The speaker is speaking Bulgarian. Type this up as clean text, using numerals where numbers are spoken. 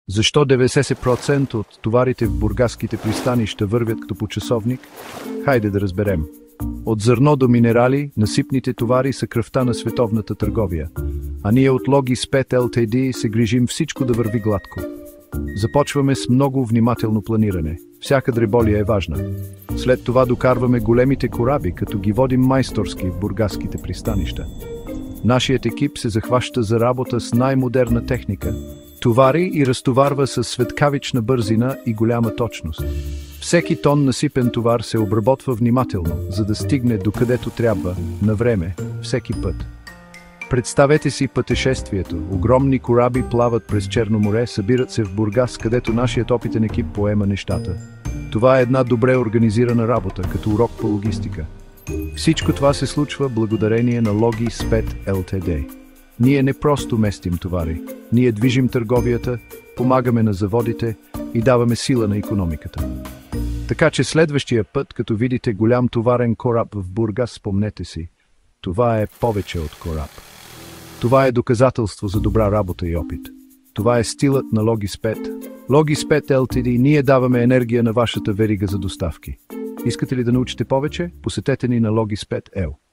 Защо 90% от товарите в бургаските пристанища вървят като по часовник? Хайде да разберем. От зърно до минерали, насипните товари са кръвта на световната търговия. А ние от Logispet Ltd се грижим всичко да върви гладко. Започваме с много внимателно планиране. Всяка дреболия е важна. След това докарваме големите кораби, като ги водим майсторски в бургаските пристанища. Нашият екип се захваща за работа с най-модерна техника. Товари и разтоварва със светкавична бързина и голяма точност. Всеки тон насипен товар се обработва внимателно, за да стигне докъдето трябва, на време, всеки път. Представете си пътешествието. Огромни кораби плават през Черно море, събират се в Бургас, където нашият опитен екип поема нещата. Това е една добре организирана работа, като урок по логистика. Всичко това се случва благодарение на Logispet Ltd. Ние не просто местим товари, ние движим търговията, помагаме на заводите и даваме сила на икономиката. Така че следващия път, като видите голям товарен кораб в Бургас, спомнете си, това е повече от кораб. Това е доказателство за добра работа и опит. Това е стилът на Logispet. Logispet Ltd. Ние даваме енергия на вашата верига за доставки. Искате ли да научите повече? Посетете ни на Logispet.eu.